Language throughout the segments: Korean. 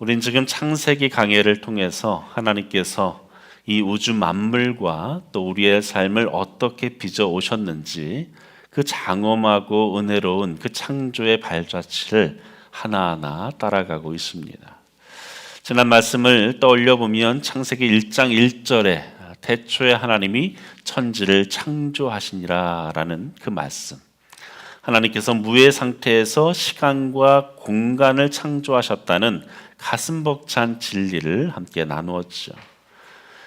우린 지금 창세기 강해를 통해서 하나님께서 이 우주 만물과 또 우리의 삶을 어떻게 빚어 오셨는지 그 장엄하고 은혜로운 그 창조의 발자취를 하나하나 따라가고 있습니다. 지난 말씀을 떠올려 보면 창세기 1장 1절에 태초에 하나님이 천지를 창조하시니라 라는 그 말씀, 하나님께서 무의 상태에서 시간과 공간을 창조하셨다는 가슴 벅찬 진리를 함께 나누었죠.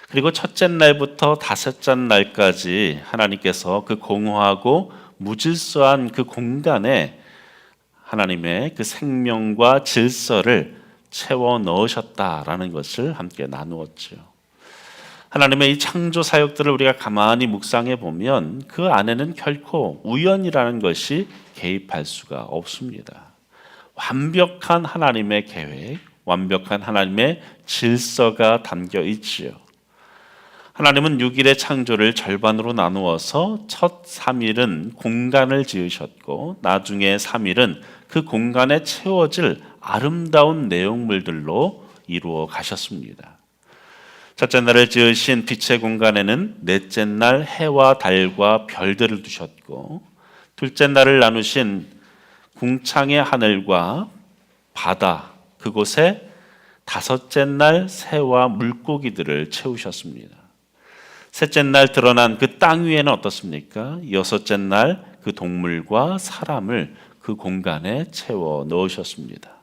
그리고 첫째 날부터 다섯째 날까지 하나님께서 그 공허하고 무질서한 그 공간에 하나님의 그 생명과 질서를 채워 넣으셨다라는 것을 함께 나누었죠. 하나님의 이 창조 사역들을 우리가 가만히 묵상해 보면 그 안에는 결코 우연이라는 것이 개입할 수가 없습니다. 완벽한 하나님의 계획, 완벽한 하나님의 질서가 담겨 있지요. 하나님은 6일의 창조를 절반으로 나누어서 첫 3일은 공간을 지으셨고 나중에 3일은 그 공간에 채워질 아름다운 내용물들로 이루어 가셨습니다. 첫째 날을 지으신 빛의 공간에는 넷째 날 해와 달과 별들을 두셨고, 둘째 날을 나누신 궁창의 하늘과 바다, 그곳에 다섯째 날 새와 물고기들을 채우셨습니다. 셋째 날 드러난 그 땅 위에는 어떻습니까? 여섯째 날 그 동물과 사람을 그 공간에 채워 넣으셨습니다.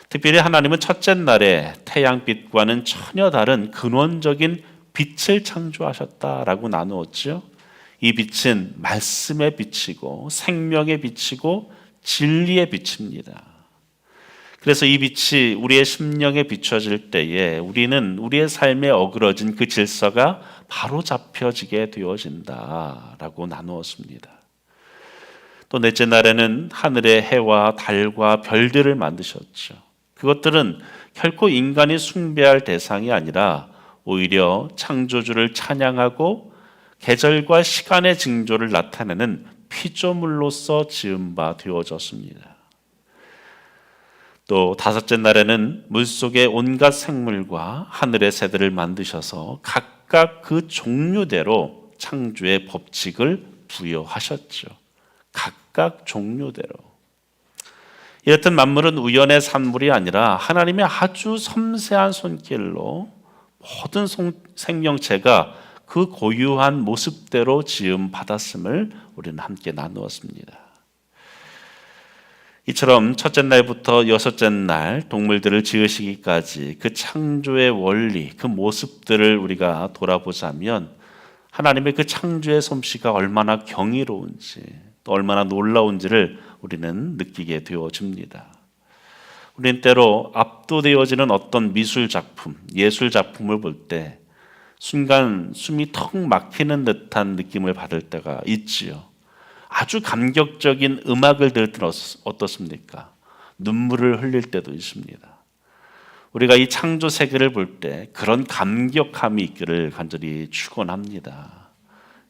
특별히 하나님은 첫째 날에 태양빛과는 전혀 다른 근원적인 빛을 창조하셨다라고 나누었죠. 이 빛은 말씀의 빛이고 생명의 빛이고 진리의 빛입니다. 그래서 이 빛이 우리의 심령에 비춰질 때에 우리는 우리의 삶에 어그러진 그 질서가 바로 잡혀지게 되어진다라고 나누었습니다. 또 넷째 날에는 하늘의 해와 달과 별들을 만드셨죠. 그것들은 결코 인간이 숭배할 대상이 아니라 오히려 창조주를 찬양하고 계절과 시간의 징조를 나타내는 피조물로서 지은 바 되어졌습니다. 또 다섯째 날에는 물속의 온갖 생물과 하늘의 새들을 만드셔서 각각 그 종류대로 창조의 법칙을 부여하셨죠. 각각 종류대로. 이렇듯 만물은 우연의 산물이 아니라 하나님의 아주 섬세한 손길로 모든 생명체가 그 고유한 모습대로 지음 받았음을 우리는 함께 나누었습니다. 이처럼 첫째 날부터 여섯째 날 동물들을 지으시기까지 그 창조의 원리, 그 모습들을 우리가 돌아보자면 하나님의 그 창조의 솜씨가 얼마나 경이로운지 또 얼마나 놀라운지를 우리는 느끼게 되어집니다. 우리는 때로 압도되어지는 어떤 미술 작품, 예술 작품을 볼 때 순간 숨이 턱 막히는 듯한 느낌을 받을 때가 있지요. 아주 감격적인 음악을 들을 때는 어떻습니까? 눈물을 흘릴 때도 있습니다. 우리가 이 창조 세계를 볼 때 그런 감격함이 있기를 간절히 축원합니다.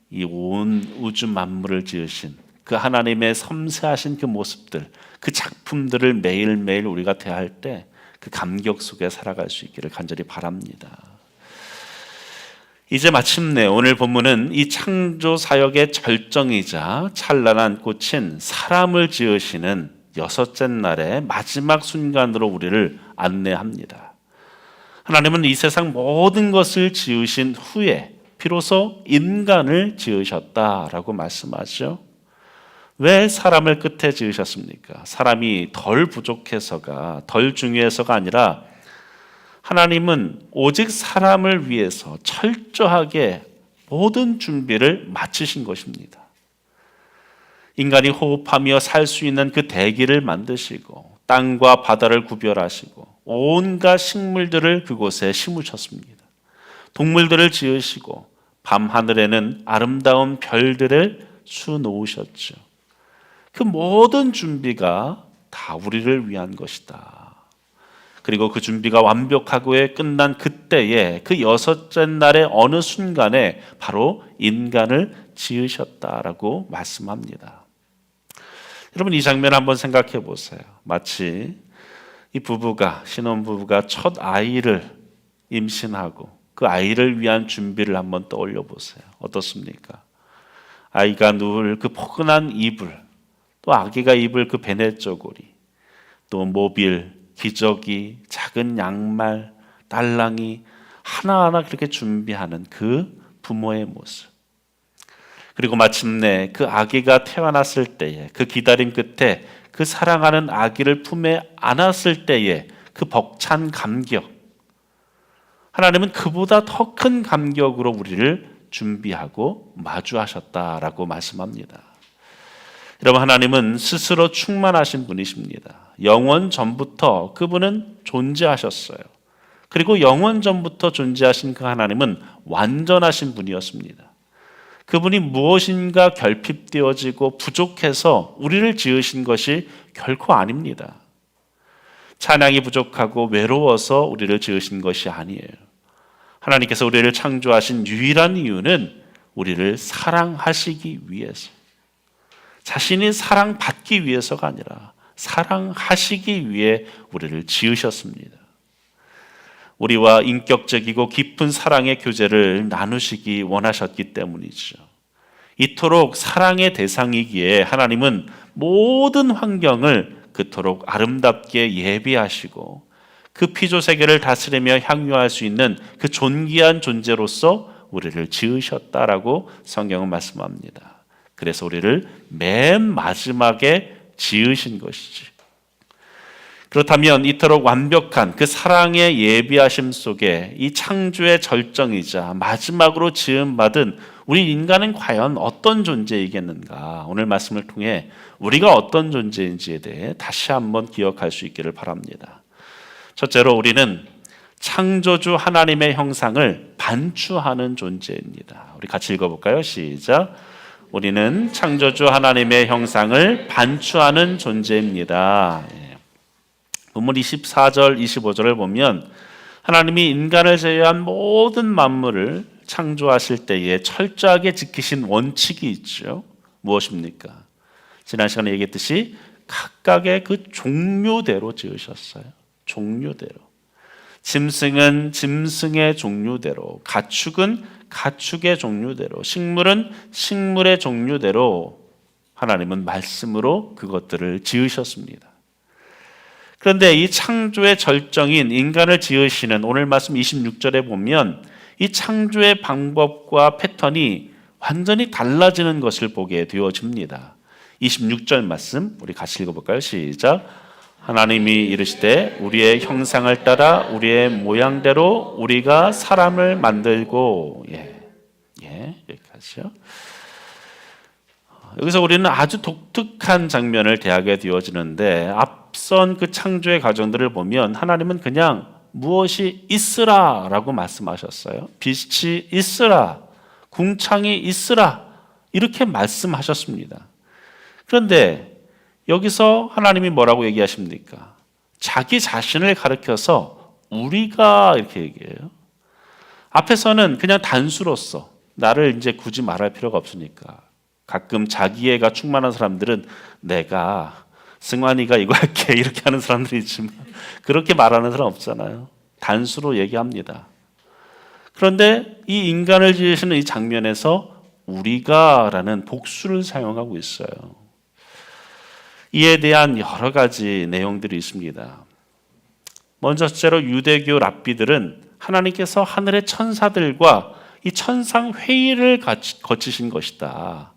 이 온 우주 만물을 지으신 그 하나님의 섬세하신 그 모습들, 그 작품들을 매일매일 우리가 대할 때 그 감격 속에 살아갈 수 있기를 간절히 바랍니다. 이제 마침내 오늘 본문은 이 창조 사역의 절정이자 찬란한 꽃인 사람을 지으시는 여섯째 날의 마지막 순간으로 우리를 안내합니다. 하나님은 이 세상 모든 것을 지으신 후에 비로소 인간을 지으셨다라고 말씀하죠. 왜 사람을 끝에 지으셨습니까? 사람이 덜 부족해서가, 덜 중요해서가 아니라 하나님은 오직 사람을 위해서 철저하게 모든 준비를 마치신 것입니다. 인간이 호흡하며 살 수 있는 그 대기를 만드시고 땅과 바다를 구별하시고 온갖 식물들을 그곳에 심으셨습니다. 동물들을 지으시고 밤하늘에는 아름다운 별들을 수놓으셨죠. 그 모든 준비가 다 우리를 위한 것이다. 그리고 그 준비가 완벽하게 끝난 그때에 그 여섯째 날의 어느 순간에 바로 인간을 지으셨다라고 말씀합니다. 여러분 이 장면 한번 생각해 보세요. 마치 이 부부가, 신혼부부가 첫 아이를 임신하고 그 아이를 위한 준비를 한번 떠올려 보세요. 어떻습니까? 아이가 누울 그 포근한 이불, 또 아기가 입을 그 베네저고리, 또 모빌, 기저귀, 작은 양말, 딸랑이 하나하나 그렇게 준비하는 그 부모의 모습. 그리고 마침내 그 아기가 태어났을 때에, 그 기다림 끝에 그 사랑하는 아기를 품에 안았을 때에 그 벅찬 감격. 하나님은 그보다 더 큰 감격으로 우리를 준비하고 마주하셨다라고 말씀합니다. 여러분, 하나님은 스스로 충만하신 분이십니다. 영원 전부터 그분은 존재하셨어요. 그리고 영원 전부터 존재하신 그 하나님은 완전하신 분이었습니다. 그분이 무엇인가 결핍되어지고 부족해서 우리를 지으신 것이 결코 아닙니다. 찬양이 부족하고 외로워서 우리를 지으신 것이 아니에요. 하나님께서 우리를 창조하신 유일한 이유는 우리를 사랑하시기 위해서, 자신이 사랑받기 위해서가 아니라 사랑하시기 위해 우리를 지으셨습니다. 우리와 인격적이고 깊은 사랑의 교제를 나누시기 원하셨기 때문이죠. 이토록 사랑의 대상이기에 하나님은 모든 환경을 그토록 아름답게 예비하시고 그 피조 세계를 다스리며 향유할 수 있는 그 존귀한 존재로서 우리를 지으셨다라고 성경은 말씀합니다. 그래서 우리를 맨 마지막에 지으신 것이지. 그렇다면 이토록 완벽한 그 사랑의 예비하심 속에 이 창조의 절정이자 마지막으로 지음받은 우리 인간은 과연 어떤 존재이겠는가? 오늘 말씀을 통해 우리가 어떤 존재인지에 대해 다시 한번 기억할 수 있기를 바랍니다. 첫째로 우리는 창조주 하나님의 형상을 반추하는 존재입니다. 우리 같이 읽어볼까요? 시작. 우리는 창조주 하나님의 형상을 반추하는 존재입니다. 본문 24절, 25절을 보면 하나님이 인간을 제외한 모든 만물을 창조하실 때에 철저하게 지키신 원칙이 있죠. 무엇입니까? 지난 시간에 얘기했듯이 각각의 그 종류대로 지으셨어요. 종류대로. 짐승은 짐승의 종류대로, 가축은 가축의 종류대로, 식물은 식물의 종류대로 하나님은 말씀으로 그것들을 지으셨습니다. 그런데 이 창조의 절정인 인간을 지으시는 오늘 말씀 26절에 보면 이 창조의 방법과 패턴이 완전히 달라지는 것을 보게 되어집니다. 26절 말씀 우리 같이 읽어볼까요? 시작. 하나님이 이르시되 우리의 형상을 따라 우리의 모양대로 우리가 사람을 만들고 여기까지요. 여기서 우리는 아주 독특한 장면을 대하게 되어지는데 앞선 그 창조의 과정들을 보면 하나님은 그냥 무엇이 있으라 라고 말씀하셨어요. 빛이 있으라, 궁창이 있으라 이렇게 말씀하셨습니다. 그런데 여기서 하나님이 뭐라고 얘기하십니까? 자기 자신을 가리켜서 우리가 이렇게 얘기해요. 앞에서는 그냥 단수로서 나를 이제 굳이 말할 필요가 없으니까 가끔 자기애가 충만한 사람들은 내가 승환이가 이거 할게 이렇게 하는 사람들이 있지만 그렇게 말하는 사람 없잖아요. 단수로 얘기합니다. 그런데 이 인간을 지으시는 이 장면에서 우리가라는 복수를 사용하고 있어요. 이에 대한 여러 가지 내용들이 있습니다. 먼저 첫째로 유대교 랍비들은 하나님께서 하늘의 천사들과 이 천상 회의를 거치신 것이다.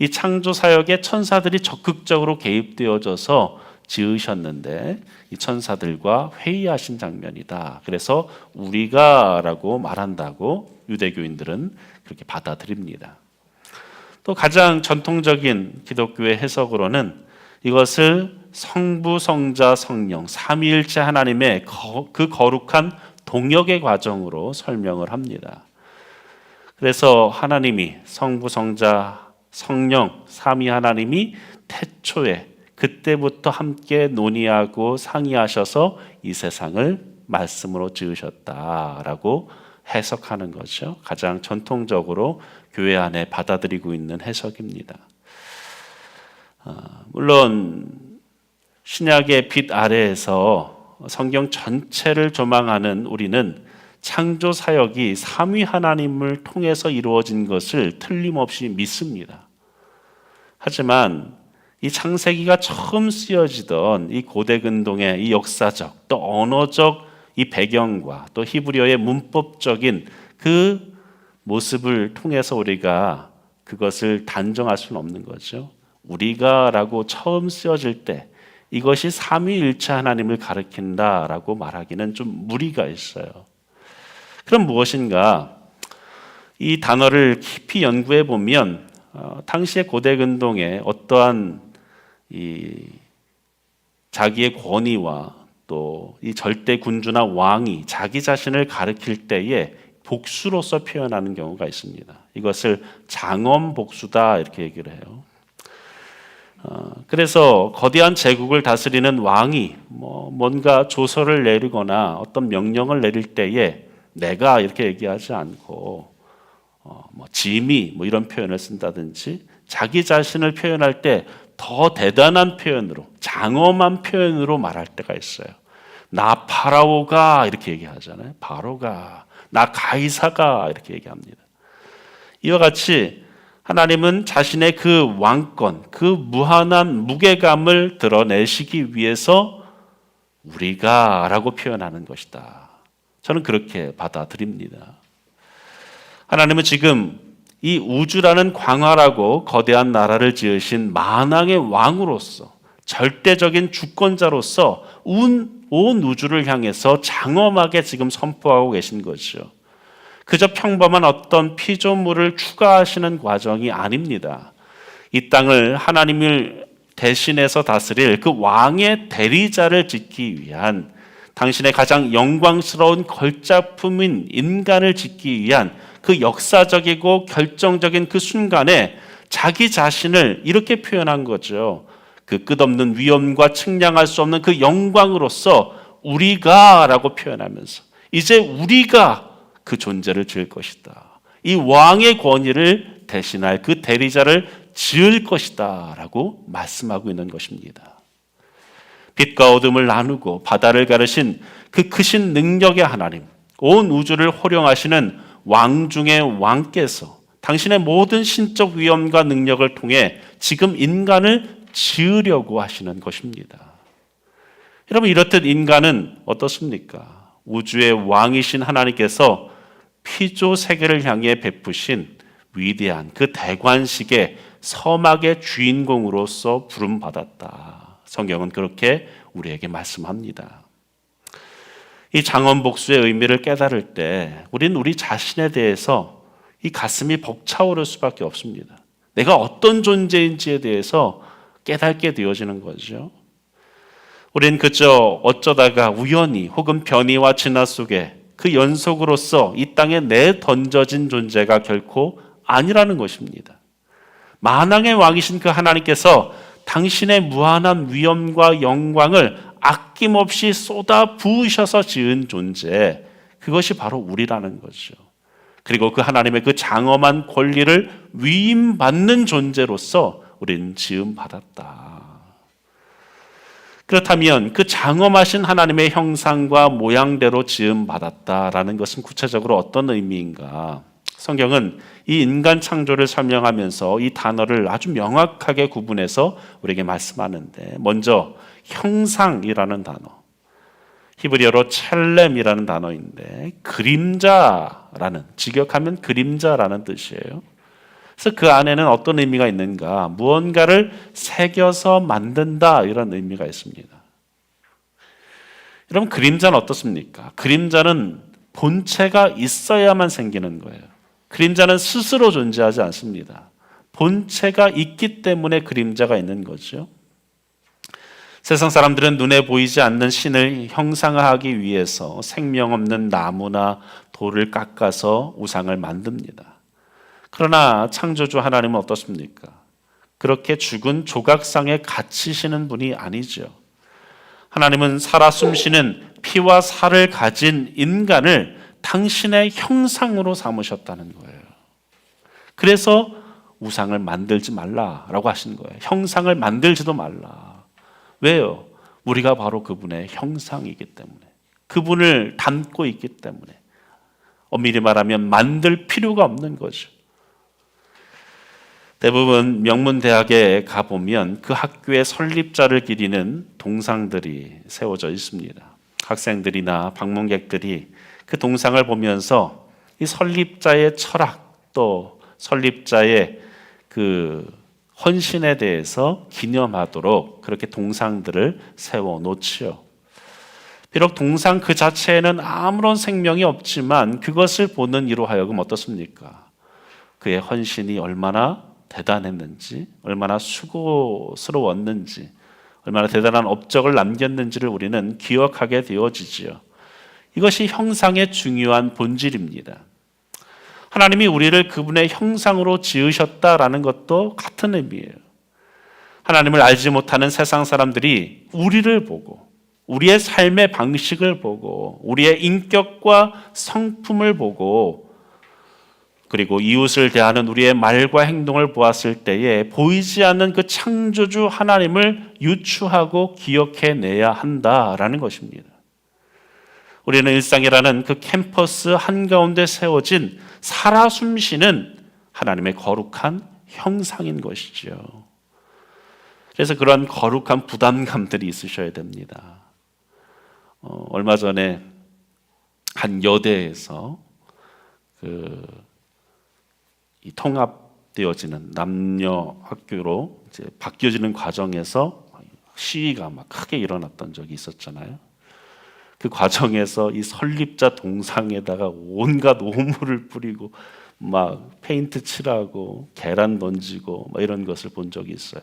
이 창조 사역에 천사들이 적극적으로 개입되어져서 지으셨는데 이 천사들과 회의하신 장면이다. 그래서 우리가라고 말한다고 유대교인들은 그렇게 받아들입니다. 또 가장 전통적인 기독교의 해석으로는 이것을 성부, 성자, 성령 삼위일체 하나님의 그 거룩한 동역의 과정으로 설명을 합니다. 그래서 하나님이 성부, 성자, 성령 삼위 하나님이 태초에 그때부터 함께 논의하고 상의하셔서 이 세상을 말씀으로 지으셨다라고 해석하는 거죠. 가장 전통적으로 교회 안에 받아들이고 있는 해석입니다. 물론 신약의 빛 아래에서 성경 전체를 조망하는 우리는 창조 사역이 삼위 하나님을 통해서 이루어진 것을 틀림없이 믿습니다. 하지만 이 창세기가 처음 쓰여지던 이 고대 근동의 이 역사적 또 언어적 이 배경과 또 히브리어의 문법적인 그 모습을 통해서 우리가 그것을 단정할 수는 없는 거죠. 우리가라고 처음 쓰여질 때 이것이 삼위일체 하나님을 가리킨다라고 말하기는 좀 무리가 있어요. 그럼 무엇인가? 이 단어를 깊이 연구해 보면 당시의 고대 근동에 어떠한 이 자기의 권위와 또 이 절대 군주나 왕이 자기 자신을 가리킬 때에 복수로서 표현하는 경우가 있습니다. 이것을 장엄 복수다 이렇게 얘기를 해요. 그래서 거대한 제국을 다스리는 왕이 뭔가 조서를 내리거나 어떤 명령을 내릴 때에 내가 이렇게 얘기하지 않고 짐이 이런 표현을 쓴다든지 자기 자신을 표현할 때 더 대단한 표현으로 장엄한 표현으로 말할 때가 있어요. 나 파라오가 이렇게 얘기하잖아요. 바로가, 나 가이사가 이렇게 얘기합니다. 이와 같이 하나님은 자신의 그 왕권, 그 무한한 무게감을 드러내시기 위해서 우리가 라고 표현하는 것이다. 저는 그렇게 받아들입니다. 하나님은 지금 이 우주라는 광활하고 거대한 나라를 지으신 만왕의 왕으로서 절대적인 주권자로서 온 우주를 향해서 장엄하게 지금 선포하고 계신 거죠. 그저 평범한 어떤 피조물을 추가하시는 과정이 아닙니다. 이 땅을 하나님을 대신해서 다스릴 그 왕의 대리자를 짓기 위한 당신의 가장 영광스러운 걸작품인 인간을 짓기 위한 그 역사적이고 결정적인 그 순간에 자기 자신을 이렇게 표현한 거죠. 그 끝없는 위엄과 측량할 수 없는 그 영광으로서 우리가 라고 표현하면서 이제 우리가 그 존재를 지을 것이다. 이 왕의 권위를 대신할 그 대리자를 지을 것이다 라고 말씀하고 있는 것입니다. 빛과 어둠을 나누고 바다를 가르신 그 크신 능력의 하나님, 온 우주를 호령하시는 왕 중의 왕께서 당신의 모든 신적 위엄과 능력을 통해 지금 인간을 지으려고 하시는 것입니다. 여러분, 이렇듯 인간은 어떻습니까? 우주의 왕이신 하나님께서 피조 세계를 향해 베푸신 위대한 그 대관식의 서막의 주인공으로서 부름받았다. 성경은 그렇게 우리에게 말씀합니다. 이 장엄복수의 의미를 깨달을 때 우리는 우리 자신에 대해서 이 가슴이 벅차오를 수밖에 없습니다. 내가 어떤 존재인지에 대해서 깨닫게 되어지는 거죠. 우린 그저 어쩌다가 우연히 혹은 변이와 진화 속에 그 연속으로서 이 땅에 내던져진 존재가 결코 아니라는 것입니다. 만왕의 왕이신 그 하나님께서 당신의 무한한 위엄과 영광을 아낌없이 쏟아 부으셔서 지은 존재, 그것이 바로 우리라는 거죠. 그리고 그 하나님의 그 장엄한 권리를 위임받는 존재로서 우리는 지음받았다. 그렇다면 그 장엄하신 하나님의 형상과 모양대로 지음받았다라는 것은 구체적으로 어떤 의미인가? 성경은 이 인간 창조를 설명하면서 이 단어를 아주 명확하게 구분해서 우리에게 말씀하는데, 먼저 형상이라는 단어, 히브리어로 첼렘이라는 단어인데 그림자라는, 직역하면 그림자라는 뜻이에요. 그래서 그 안에는 어떤 의미가 있는가? 무언가를 새겨서 만든다, 이런 의미가 있습니다. 여러분, 그림자는 어떻습니까? 그림자는 본체가 있어야만 생기는 거예요. 그림자는 스스로 존재하지 않습니다. 본체가 있기 때문에 그림자가 있는 거죠. 세상 사람들은 눈에 보이지 않는 신을 형상화하기 위해서 생명 없는 나무나 돌을 깎아서 우상을 만듭니다. 그러나 창조주 하나님은 어떻습니까? 그렇게 죽은 조각상에 갇히시는 분이 아니죠. 하나님은 살아 숨쉬는 피와 살을 가진 인간을 당신의 형상으로 삼으셨다는 거예요. 그래서 우상을 만들지 말라라고 하신 거예요. 형상을 만들지도 말라. 왜요? 우리가 바로 그분의 형상이기 때문에, 그분을 닮고 있기 때문에 엄밀히 말하면 만들 필요가 없는 거죠. 대부분 명문대학에 가보면 그 학교의 설립자를 기리는 동상들이 세워져 있습니다. 학생들이나 방문객들이 그 동상을 보면서 이 설립자의 철학, 또 설립자의 그 헌신에 대해서 기념하도록 그렇게 동상들을 세워 놓지요. 비록 동상 그 자체에는 아무런 생명이 없지만 그것을 보는 이로 하여금 어떻습니까? 그의 헌신이 얼마나 대단했는지, 얼마나 수고스러웠는지, 얼마나 대단한 업적을 남겼는지를 우리는 기억하게 되어지지요. 이것이 형상의 중요한 본질입니다. 하나님이 우리를 그분의 형상으로 지으셨다라는 것도 같은 의미예요. 하나님을 알지 못하는 세상 사람들이 우리를 보고, 우리의 삶의 방식을 보고, 우리의 인격과 성품을 보고, 그리고 이웃을 대하는 우리의 말과 행동을 보았을 때에 보이지 않는 그 창조주 하나님을 유추하고 기억해내야 한다라는 것입니다. 우리는 일상이라는 그 캠퍼스 한가운데 세워진 살아 숨쉬는 하나님의 거룩한 형상인 것이죠. 그래서 그러한 거룩한 부담감들이 있으셔야 됩니다. 얼마 전에 한 여대에서 이 통합되어지는 남녀 학교로 이제 바뀌어지는 과정에서 시위가 막 크게 일어났던 적이 있었잖아요. 그 과정에서 이 설립자 동상에다가 온갖 오물을 뿌리고 막 페인트 칠하고 계란 던지고 막 이런 것을 본 적이 있어요.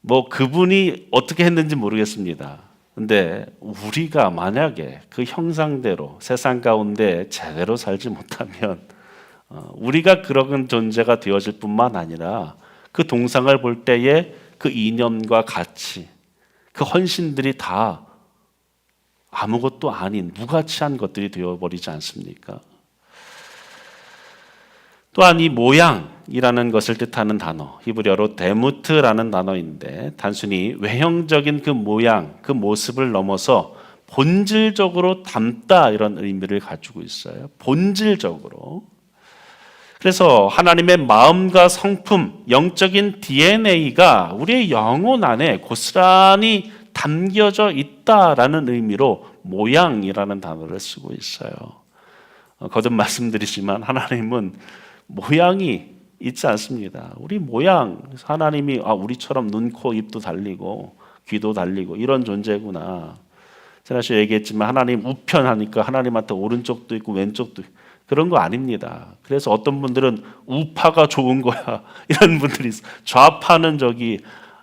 뭐 그분이 어떻게 했는지 모르겠습니다. 근데 우리가 만약에 그 형상대로 세상 가운데 제대로 살지 못하면 우리가 그런 존재가 되어질 뿐만 아니라 그 동상을 볼 때에 그 이념과 가치, 그 헌신들이 다 아무것도 아닌 무가치한 것들이 되어버리지 않습니까? 또한 이 모양이라는 것을 뜻하는 단어, 히브리어로 데무트라는 단어인데 단순히 외형적인 그 모양, 그 모습을 넘어서 본질적으로 닮다 이런 의미를 가지고 있어요. 본질적으로. 그래서 하나님의 마음과 성품, 영적인 DNA가 우리의 영혼 안에 고스란히 담겨져 있다라는 의미로 모양이라는 단어를 쓰고 있어요. 거듭 말씀드리지만 하나님은 모양이 있지 않습니다. 우리 모양, 하나님이 우리처럼 눈, 코, 입도 달리고 귀도 달리고 이런 존재구나. 지난주에 얘기했지만 하나님 우편하니까 하나님한테 오른쪽도 있고 왼쪽도 있고 그런 거 아닙니다. 그래서 어떤 분들은 우파가 좋은 거야 이런 분들이 있어요. 좌파는 저기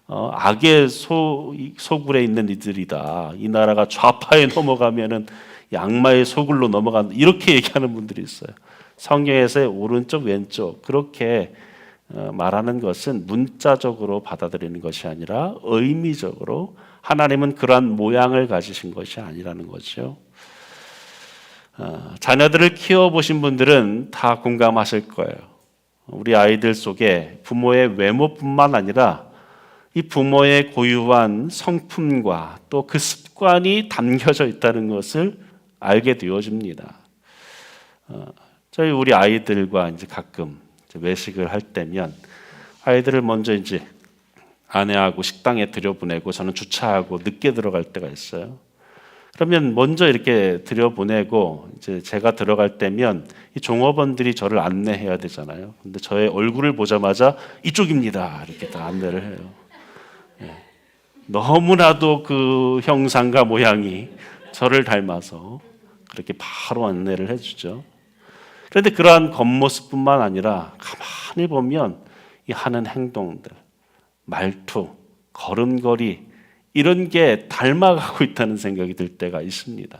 악의 소굴에 있는 이들이다. 이 나라가 좌파에 넘어가면은 악마의 소굴로 넘어간다. 이렇게 얘기하는 분들이 있어요. 성경에서의 오른쪽 왼쪽 그렇게 말하는 것은 문자적으로 받아들이는 것이 아니라 의미적으로 하나님은 그러한 모양을 가지신 것이 아니라는 거죠. 자녀들을 키워보신 분들은 다 공감하실 거예요. 우리 아이들 속에 부모의 외모뿐만 아니라 이 부모의 고유한 성품과 또 그 습관이 담겨져 있다는 것을 알게 되어집니다. 저희 우리 아이들과 이제 가끔 외식을 할 때면 아이들을 먼저 이제 아내하고 식당에 들여보내고 저는 주차하고 늦게 들어갈 때가 있어요. 그러면 먼저 이렇게 들여보내고 이제 제가 들어갈 때면 이 종업원들이 저를 안내해야 되잖아요. 근데 저의 얼굴을 보자마자 이쪽입니다 이렇게 다 안내를 해요. 너무나도 그 형상과 모양이 저를 닮아서 그렇게 바로 안내를 해주죠. 그런데 그러한 겉모습뿐만 아니라 가만히 보면 이 하는 행동들, 말투, 걸음걸이 이런 게 닮아가고 있다는 생각이 들 때가 있습니다.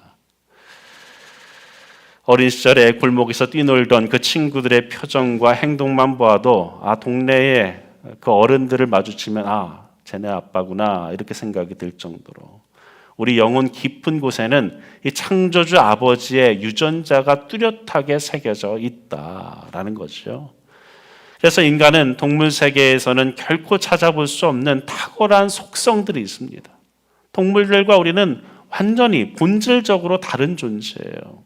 어린 시절에 골목에서 뛰놀던 그 친구들의 표정과 행동만 보아도 동네에 그 어른들을 마주치면 쟤네 아빠구나 이렇게 생각이 들 정도로 우리 영혼 깊은 곳에는 이 창조주 아버지의 유전자가 뚜렷하게 새겨져 있다라는 거죠. 그래서 인간은 동물 세계에서는 결코 찾아볼 수 없는 탁월한 속성들이 있습니다. 동물들과 우리는 완전히 본질적으로 다른 존재예요.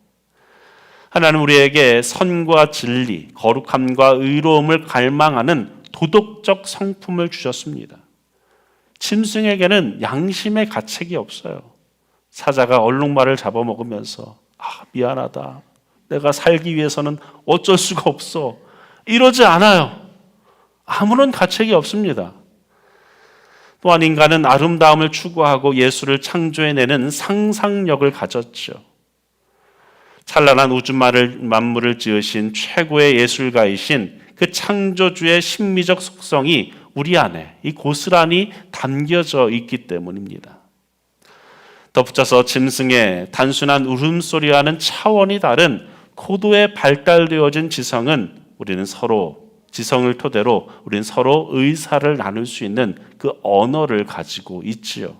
하나님 우리에게 선과 진리, 거룩함과 의로움을 갈망하는 도덕적 성품을 주셨습니다. 짐승에게는 양심의 가책이 없어요. 사자가 얼룩말을 잡아먹으면서 미안하다. 내가 살기 위해서는 어쩔 수가 없어. 이러지 않아요. 아무런 가책이 없습니다. 또한 인간은 아름다움을 추구하고 예술을 창조해내는 상상력을 가졌죠. 찬란한 우주 만물을 지으신 최고의 예술가이신 그 창조주의 심미적 속성이 우리 안에 이 고스란히 담겨져 있기 때문입니다. 덧붙여서 짐승의 단순한 울음소리와는 차원이 다른 고도에 발달되어진 지성을 토대로 우리는 서로 의사를 나눌 수 있는 그 언어를 가지고 있지요.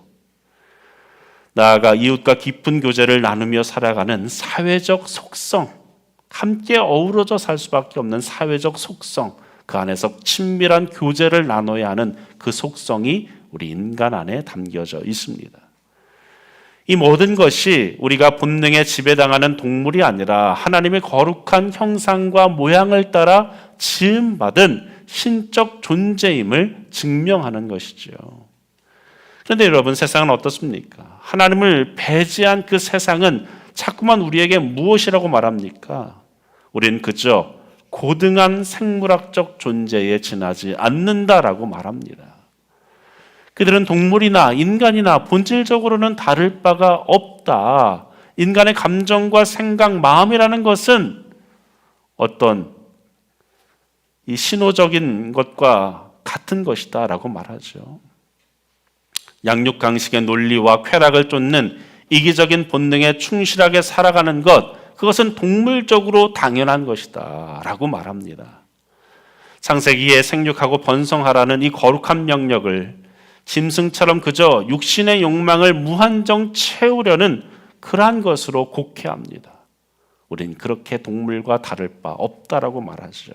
나아가 이웃과 깊은 교제를 나누며 살아가는 사회적 속성, 함께 어우러져 살 수밖에 없는 사회적 속성, 그 안에서 친밀한 교제를 나눠야 하는 그 속성이 우리 인간 안에 담겨져 있습니다. 이 모든 것이 우리가 본능에 지배당하는 동물이 아니라 하나님의 거룩한 형상과 모양을 따라 지음받은 신적 존재임을 증명하는 것이죠. 그런데 여러분, 세상은 어떻습니까? 하나님을 배제한 그 세상은 자꾸만 우리에게 무엇이라고 말합니까? 우리는 그저 고등한 생물학적 존재에 지나지 않는다라고 말합니다. 그들은 동물이나 인간이나 본질적으로는 다를 바가 없다. 인간의 감정과 생각, 마음이라는 것은 어떤 이 신호적인 것과 같은 것이다 라고 말하죠. 양육강식의 논리와 쾌락을 쫓는 이기적인 본능에 충실하게 살아가는 것, 그것은 동물적으로 당연한 것이다 라고 말합니다. 창세기에 생육하고 번성하라는 이 거룩한 명령을 짐승처럼 그저 육신의 욕망을 무한정 채우려는 그러한 것으로 곡해합니다. 우린 그렇게 동물과 다를 바 없다라고 말하죠.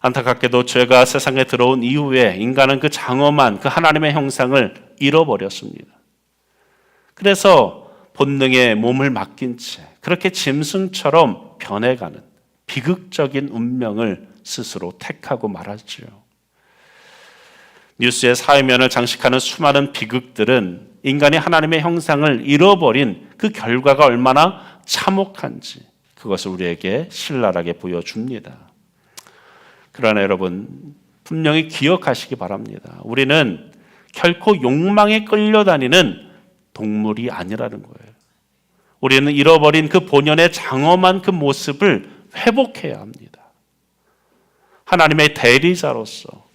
안타깝게도 죄가 세상에 들어온 이후에 인간은 그 장엄한 그 하나님의 형상을 잃어버렸습니다. 그래서 본능에 몸을 맡긴 채 그렇게 짐승처럼 변해가는 비극적인 운명을 스스로 택하고 말았죠. 뉴스의 사회면을 장식하는 수많은 비극들은 인간이 하나님의 형상을 잃어버린 그 결과가 얼마나 참혹한지 그것을 우리에게 신랄하게 보여줍니다. 그러나 여러분, 분명히 기억하시기 바랍니다. 우리는 결코 욕망에 끌려다니는 동물이 아니라는 거예요. 우리는 잃어버린 그 본연의 장엄한 그 모습을 회복해야 합니다. 하나님의 대리자로서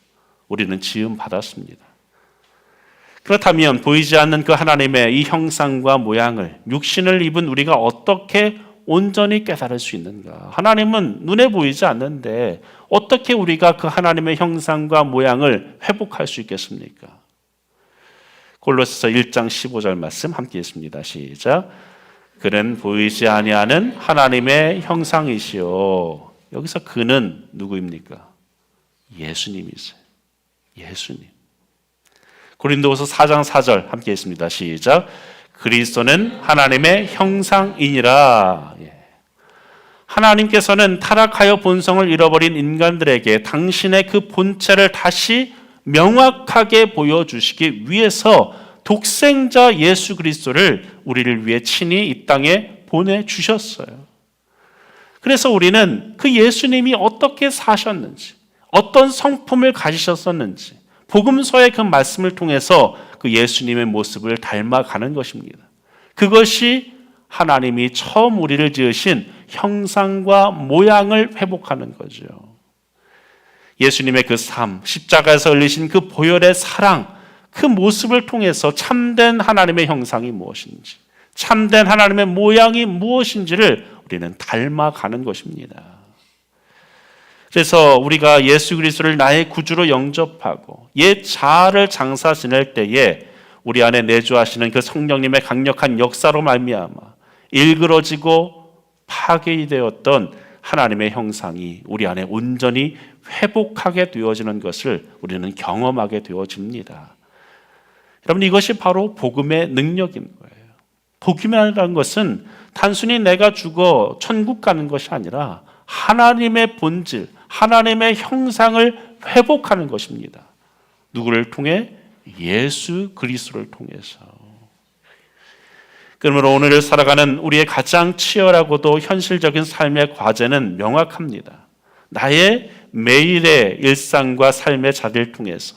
우리는 지음받았습니다. 그렇다면 보이지 않는 그 하나님의 이 형상과 모양을 육신을 입은 우리가 어떻게 온전히 깨달을 수 있는가? 하나님은 눈에 보이지 않는데 어떻게 우리가 그 하나님의 형상과 모양을 회복할 수 있겠습니까? 골로새서 1장 15절 말씀 함께 읽습니다. 시작. 그는 보이지 아니하는 하나님의 형상이시요. 여기서 그는 누구입니까? 예수님이세요. 예수님. 고린도후서 4장 4절 함께 읽습니다. 시작. 그리스도는 하나님의 형상이니라. 하나님께서는 타락하여 본성을 잃어버린 인간들에게 당신의 그 본체를 다시 명확하게 보여주시기 위해서 독생자 예수 그리스도를 우리를 위해 친히 이 땅에 보내주셨어요. 그래서 우리는 그 예수님이 어떻게 사셨는지, 어떤 성품을 가지셨었는지 복음서의 그 말씀을 통해서 그 예수님의 모습을 닮아가는 것입니다. 그것이 하나님이 처음 우리를 지으신 형상과 모양을 회복하는 거죠. 예수님의 그 삶, 십자가에서 흘리신 그 보혈의 사랑, 그 모습을 통해서 참된 하나님의 형상이 무엇인지, 참된 하나님의 모양이 무엇인지를 우리는 닮아가는 것입니다. 그래서 우리가 예수 그리스도를 나의 구주로 영접하고 옛 자아를 장사 지낼 때에 우리 안에 내주하시는 그 성령님의 강력한 역사로 말미암아 일그러지고 파괴되었던 하나님의 형상이 우리 안에 온전히 회복하게 되어지는 것을 우리는 경험하게 되어집니다. 여러분, 이것이 바로 복음의 능력인 거예요. 복음이라는 것은 단순히 내가 죽어 천국 가는 것이 아니라 하나님의 본질, 하나님의 형상을 회복하는 것입니다. 누구를 통해? 예수 그리스도를 통해서. 그러므로 오늘을 살아가는 우리의 가장 치열하고도 현실적인 삶의 과제는 명확합니다. 나의 매일의 일상과 삶의 자리를 통해서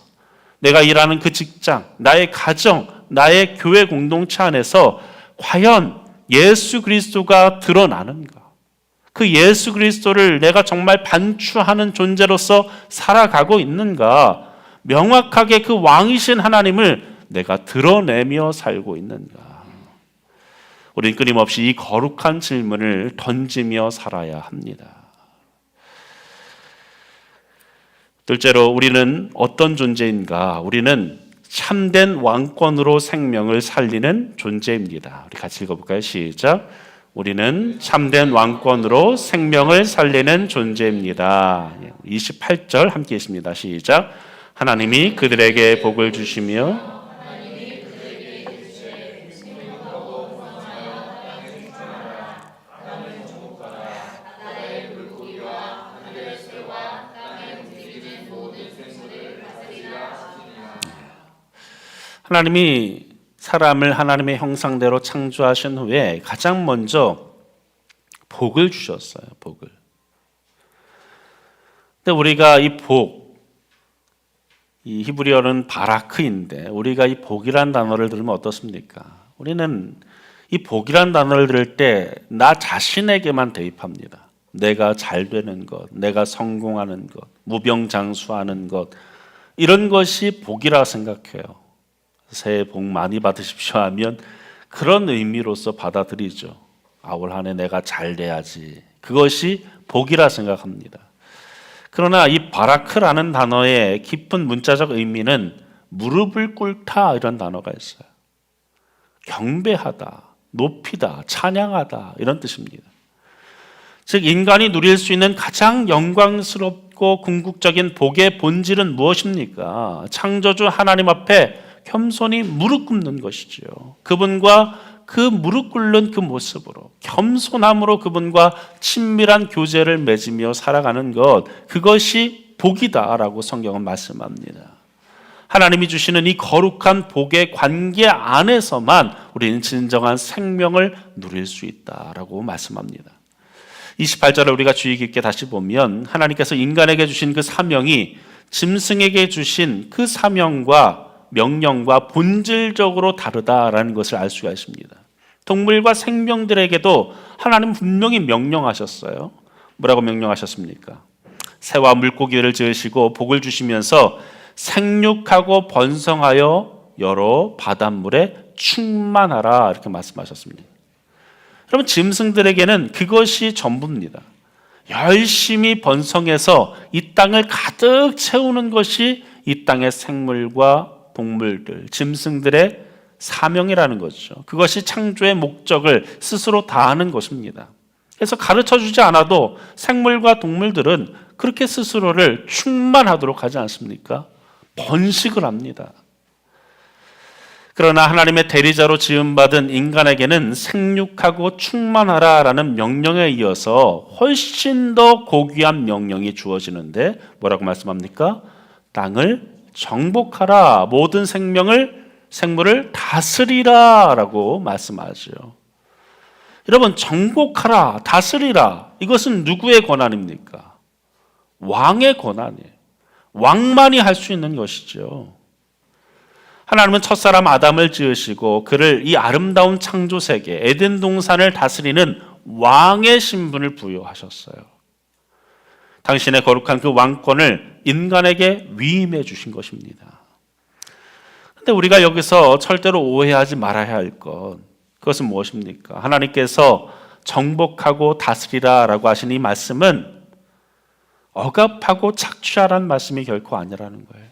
내가 일하는 그 직장, 나의 가정, 나의 교회 공동체 안에서 과연 예수 그리스도가 드러나는가? 그 예수 그리스도를 내가 정말 반추하는 존재로서 살아가고 있는가? 명확하게 그 왕이신 하나님을 내가 드러내며 살고 있는가? 우리는 끊임없이 이 거룩한 질문을 던지며 살아야 합니다. 둘째로 우리는 어떤 존재인가? 우리는 참된 왕권으로 생명을 살리는 존재입니다. 우리 같이 읽어볼까요? 시작. 우리는 참된 왕권으로 생명을 살리는 존재입니다. 28절 함께 있습니다. 시작. 하나님이 그들에게 복을 주시며 하나님이 사람을 하나님의 형상대로 창조하신 후에 가장 먼저 복을 주셨어요. 복을. 근데 우리가 이 복, 이 히브리어는 바라크인데 우리가 이 복이란 단어를 들으면 어떻습니까? 우리는 이 복이란 단어를 들을 때 나 자신에게만 대입합니다. 내가 잘 되는 것, 내가 성공하는 것, 무병장수하는 것, 이런 것이 복이라 생각해요. 새해 복 많이 받으십시오 하면 그런 의미로서 받아들이죠. 올 한 해 내가 잘 돼야지. 그것이 복이라 생각합니다. 그러나 이 바라크라는 단어의 깊은 문자적 의미는 무릎을 꿇다 이런 단어가 있어요. 경배하다, 높이다, 찬양하다 이런 뜻입니다. 즉 인간이 누릴 수 있는 가장 영광스럽고 궁극적인 복의 본질은 무엇입니까? 창조주 하나님 앞에 겸손히 무릎 꿇는 것이죠. 그분과 그 무릎 꿇는 그 모습으로 겸손함으로 그분과 친밀한 교제를 맺으며 살아가는 것, 그것이 복이다라고 성경은 말씀합니다. 하나님이 주시는 이 거룩한 복의 관계 안에서만 우리는 진정한 생명을 누릴 수 있다라고 말씀합니다. 28절을 우리가 주의 깊게 다시 보면 하나님께서 인간에게 주신 그 사명이 짐승에게 주신 그 사명과 명령과 본질적으로 다르다라는 것을 알 수가 있습니다. 동물과 생명들에게도 하나님 분명히 명령하셨어요. 뭐라고 명령하셨습니까? 새와 물고기를 지으시고 복을 주시면서 생육하고 번성하여 여러 바닷물에 충만하라 이렇게 말씀하셨습니다. 여러분, 짐승들에게는 그것이 전부입니다. 열심히 번성해서 이 땅을 가득 채우는 것이 이 땅의 생물과 동물들, 짐승들의 사명이라는 거죠. 그것이 창조의 목적을 스스로 다하는 것입니다. 그래서 가르쳐주지 않아도 생물과 동물들은 그렇게 스스로를 충만하도록 하지 않습니까? 번식을 합니다. 그러나 하나님의 대리자로 지음받은 인간에게는 생육하고 충만하라라는 명령에 이어서 훨씬 더 고귀한 명령이 주어지는데 뭐라고 말씀합니까? 땅을 정복하라, 모든 생물을 다스리라 라고 말씀하죠. 여러분, 정복하라, 다스리라, 이것은 누구의 권한입니까? 왕의 권한이에요. 왕만이 할 수 있는 것이죠. 하나님은 첫사람 아담을 지으시고 그를 이 아름다운 창조 세계 에덴 동산을 다스리는 왕의 신분을 부여하셨어요. 당신의 거룩한 그 왕권을 인간에게 위임해 주신 것입니다. 그런데 우리가 여기서 절대로 오해하지 말아야 할 것, 그것은 무엇입니까? 하나님께서 정복하고 다스리라라고 하신 이 말씀은 억압하고 착취하라는 말씀이 결코 아니라는 거예요.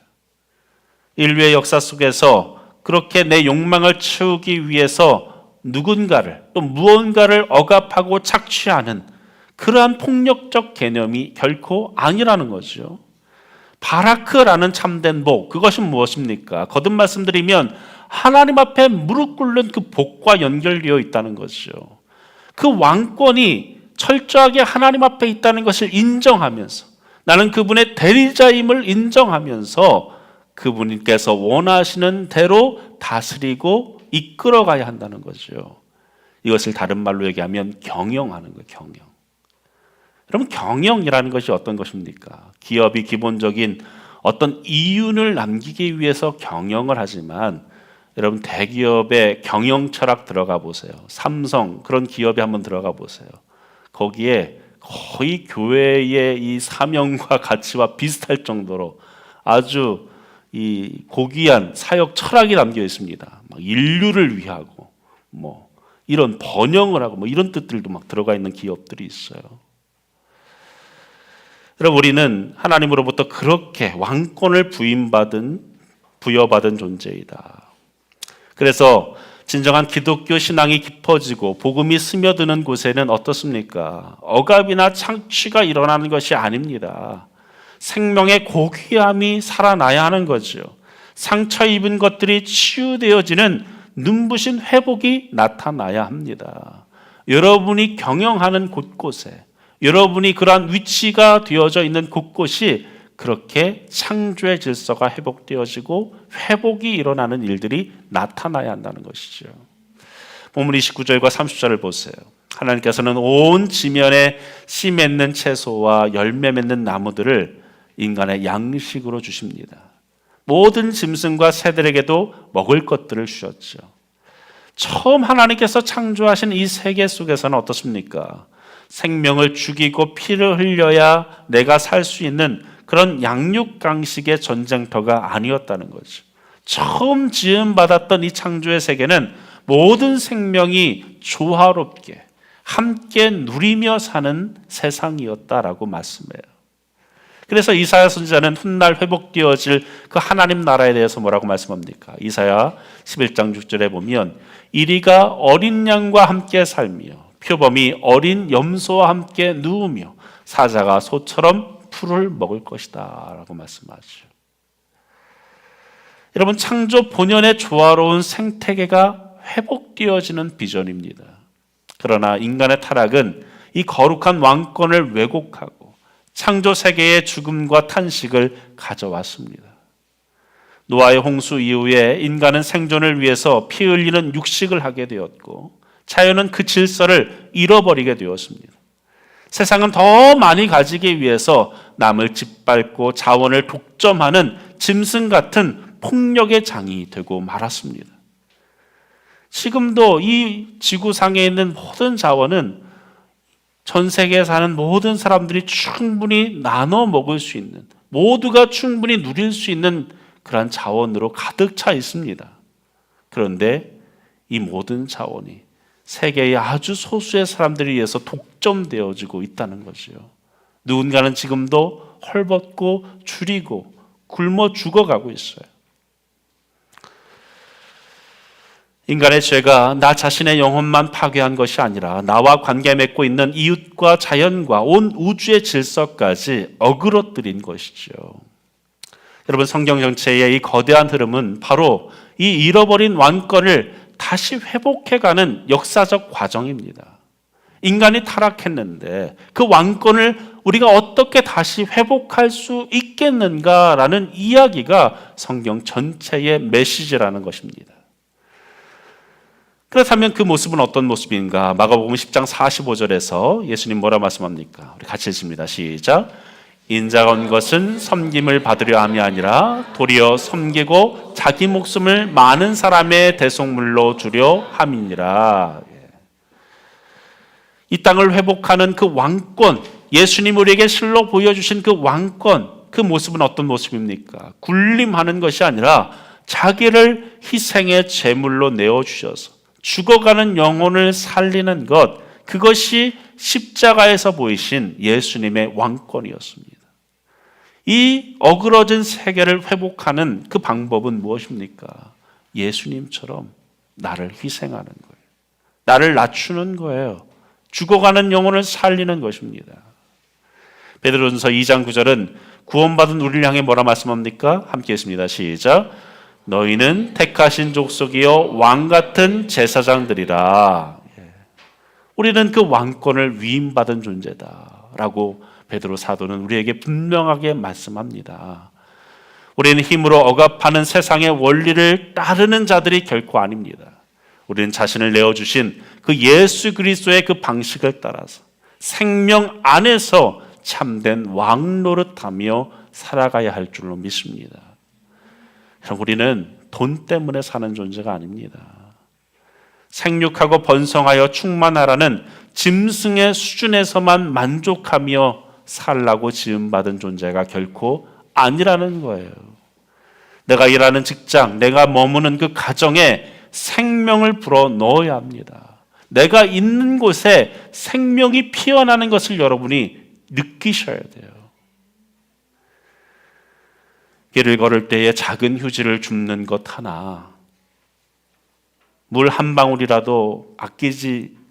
인류의 역사 속에서 그렇게 내 욕망을 채우기 위해서 누군가를 또 무언가를 억압하고 착취하는 그러한 폭력적 개념이 결코 아니라는 거죠. 바라크라는 참된 복, 그것이 무엇입니까? 거듭 말씀드리면 하나님 앞에 무릎 꿇는 그 복과 연결되어 있다는 거죠. 그 왕권이 철저하게 하나님 앞에 있다는 것을 인정하면서, 나는 그분의 대리자임을 인정하면서 그분께서 원하시는 대로 다스리고 이끌어가야 한다는 거죠. 이것을 다른 말로 얘기하면 경영하는 거예요. 경영. 여러분, 경영이라는 것이 어떤 것입니까? 기업이 기본적인 어떤 이윤을 남기기 위해서 경영을 하지만, 여러분 대기업의 경영 철학 들어가 보세요. 삼성 그런 기업에 한번 들어가 보세요. 거기에 거의 교회의 이 사명과 가치와 비슷할 정도로 아주 이 고귀한 사역 철학이 담겨 있습니다. 막 인류를 위하고 뭐 이런 번영을 하고 뭐 이런 뜻들도 막 들어가 있는 기업들이 있어요. 여러분, 우리는 하나님으로부터 그렇게 왕권을 부여받은 존재이다. 그래서 진정한 기독교 신앙이 깊어지고 복음이 스며드는 곳에는 어떻습니까? 억압이나 창취가 일어나는 것이 아닙니다. 생명의 고귀함이 살아나야 하는 거죠. 상처 입은 것들이 치유되어지는 눈부신 회복이 나타나야 합니다. 여러분이 경영하는 곳곳에, 여러분이 그러한 위치가 되어져 있는 곳곳이 그렇게 창조의 질서가 회복되어지고 회복이 일어나는 일들이 나타나야 한다는 것이죠. 본문 29절과 30절을 보세요. 하나님께서는 온 지면에 씨 맺는 채소와 열매 맺는 나무들을 인간의 양식으로 주십니다. 모든 짐승과 새들에게도 먹을 것들을 주셨죠. 처음 하나님께서 창조하신 이 세계 속에서는 어떻습니까? 생명을 죽이고 피를 흘려야 내가 살 수 있는 그런 양육강식의 전쟁터가 아니었다는 거죠. 처음 지음받았던 이 창조의 세계는 모든 생명이 조화롭게 함께 누리며 사는 세상이었다라고 말씀해요. 그래서 이사야 선지자는 훗날 회복되어질 그 하나님 나라에 대해서 뭐라고 말씀합니까? 이사야 11장 6절에 보면 이리가 어린 양과 함께 살며 표범이 어린 염소와 함께 누우며 사자가 소처럼 풀을 먹을 것이다 라고 말씀하죠. 여러분, 창조 본연의 조화로운 생태계가 회복되어지는 비전입니다. 그러나 인간의 타락은 이 거룩한 왕권을 왜곡하고 창조 세계의 죽음과 탄식을 가져왔습니다. 노아의 홍수 이후에 인간은 생존을 위해서 피 흘리는 육식을 하게 되었고 자연은 그 질서를 잃어버리게 되었습니다. 세상은 더 많이 가지기 위해서 남을 짓밟고 자원을 독점하는 짐승 같은 폭력의 장이 되고 말았습니다. 지금도 이 지구상에 있는 모든 자원은 전 세계에 사는 모든 사람들이 충분히 나눠 먹을 수 있는, 모두가 충분히 누릴 수 있는 그러한 자원으로 가득 차 있습니다. 그런데 이 모든 자원이 세계의 아주 소수의 사람들에 의해서 독점되어지고 있다는 거죠. 누군가는 지금도 헐벗고 줄이고 굶어 죽어가고 있어요. 인간의 죄가 나 자신의 영혼만 파괴한 것이 아니라 나와 관계 맺고 있는 이웃과 자연과 온 우주의 질서까지 어그러뜨린 것이죠. 여러분, 성경 전체의 이 거대한 흐름은 바로 이 잃어버린 왕권을 다시 회복해가는 역사적 과정입니다. 인간이 타락했는데 그 왕권을 우리가 어떻게 다시 회복할 수 있겠는가라는 이야기가 성경 전체의 메시지라는 것입니다. 그렇다면 그 모습은 어떤 모습인가? 마가복음 10장 45절에서 예수님 뭐라 말씀합니까? 우리 같이 읽습니다. 시작. 인자가 온 것은 섬김을 받으려 함이 아니라 도리어 섬기고 자기 목숨을 많은 사람의 대속물로 주려 함이니라. 이 땅을 회복하는 그 왕권, 예수님 우리에게 실로 보여주신 그 왕권, 그 모습은 어떤 모습입니까? 군림하는 것이 아니라 자기를 희생의 제물로 내어주셔서 죽어가는 영혼을 살리는 것, 그것이 십자가에서 보이신 예수님의 왕권이었습니다. 이 어그러진 세계를 회복하는 그 방법은 무엇입니까? 예수님처럼 나를 희생하는 거예요. 나를 낮추는 거예요. 죽어가는 영혼을 살리는 것입니다. 베드로전서 2장 9절은 구원받은 우리를 향해 뭐라 말씀합니까? 함께 했습니다. 시작. 너희는 택하신 족속이요 왕같은 제사장들이라. 우리는 그 왕권을 위임받은 존재다라고 베드로 사도는 우리에게 분명하게 말씀합니다. 우리는 힘으로 억압하는 세상의 원리를 따르는 자들이 결코 아닙니다. 우리는 자신을 내어주신 그 예수 그리스도의 그 방식을 따라서 생명 안에서 참된 왕 노릇하며 살아가야 할 줄로 믿습니다. 우리는 돈 때문에 사는 존재가 아닙니다. 생육하고 번성하여 충만하라는 짐승의 수준에서만 만족하며 살라고 지음받은 존재가 결코 아니라는 거예요. 내가 일하는 직장, 내가 머무는 그 가정에 생명을 불어 넣어야 합니다. 내가 있는 곳에 생명이 피어나는 것을 여러분이 느끼셔야 돼요. 길을 걸을 때에 작은 휴지를 줍는 것 하나, 물 한 방울이라도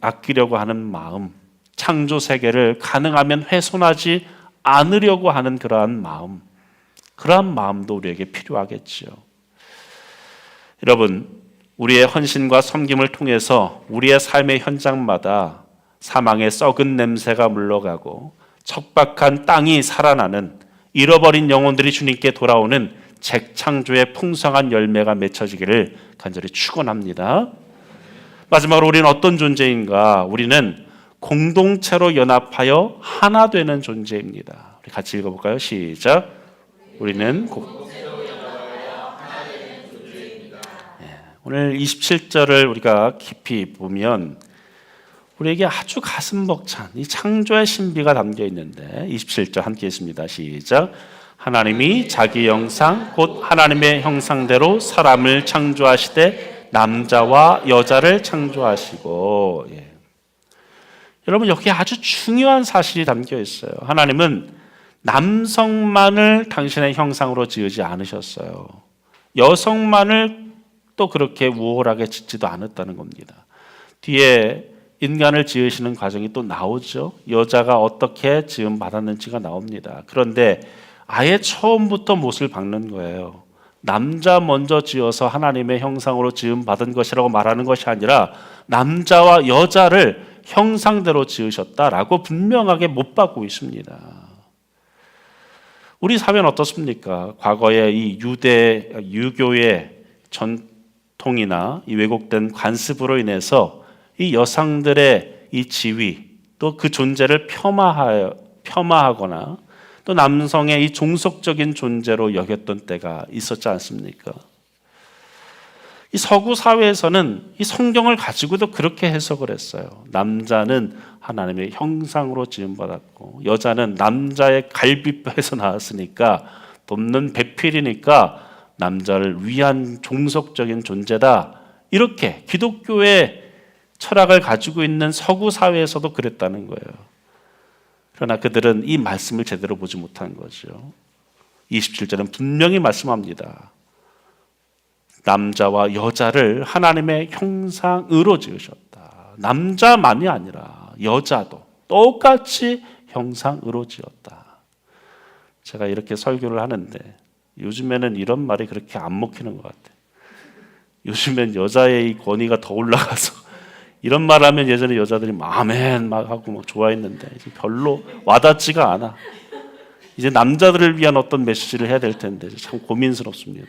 아끼려고 하는 마음, 창조 세계를 가능하면 훼손하지 않으려고 하는 그러한 마음도 우리에게 필요하겠지요. 여러분, 우리의 헌신과 섬김을 통해서 우리의 삶의 현장마다 사망의 썩은 냄새가 물러가고 척박한 땅이 살아나는, 잃어버린 영혼들이 주님께 돌아오는 재창조의 풍성한 열매가 맺혀지기를 간절히 축원합니다. 마지막으로 우리는 어떤 존재인가? 우리는 공동체로 연합하여 하나 되는 존재입니다. 우리 같이 읽어볼까요? 시작. 우리는 오늘 27절을 우리가 깊이 보면 우리에게 아주 가슴 벅찬 이 창조의 신비가 담겨 있는데 27절 함께 있습니다. 시작. 하나님이 자기 형상 곧 하나님의 형상대로 사람을 창조하시되 남자와 여자를 창조하시고. 여러분, 여기에 아주 중요한 사실이 담겨 있어요. 하나님은 남성만을 당신의 형상으로 지으지 않으셨어요. 여성만을 또 그렇게 우월하게 짓지도 않았다는 겁니다. 뒤에 인간을 지으시는 과정이 또 나오죠. 여자가 어떻게 지음 받았는지가 나옵니다. 그런데 아예 처음부터 못을 박는 거예요. 남자 먼저 지어서 하나님의 형상으로 지음 받은 것이라고 말하는 것이 아니라 남자와 여자를 형상대로 지으셨다라고 분명하게 못 박고 있습니다. 우리 사회는 어떻습니까? 과거에 이 유교의 전통이나 이 왜곡된 관습으로 인해서 이 여성들의 이 지위 또 그 존재를 폄하하거나 또 남성의 이 종속적인 존재로 여겼던 때가 있었지 않습니까? 이 서구 사회에서는 이 성경을 가지고도 그렇게 해석을 했어요. 남자는 하나님의 형상으로 지음받았고 여자는 남자의 갈비뼈에서 나왔으니까 돕는 배필이니까 남자를 위한 종속적인 존재다. 이렇게 기독교의 철학을 가지고 있는 서구 사회에서도 그랬다는 거예요. 그러나 그들은 이 말씀을 제대로 보지 못한 거죠. 27절은 분명히 말씀합니다. 남자와 여자를 하나님의 형상으로 지으셨다. 남자만이 아니라 여자도 똑같이 형상으로 지었다. 제가 이렇게 설교를 하는데 요즘에는 이런 말이 그렇게 안 먹히는 것 같아요. 요즘엔 여자의 이 권위가 더 올라가서 이런 말 하면 예전에 여자들이 아멘 막 하고 막 좋아했는데 이제 별로 와닿지가 않아. 이제 남자들을 위한 어떤 메시지를 해야 될 텐데 참 고민스럽습니다.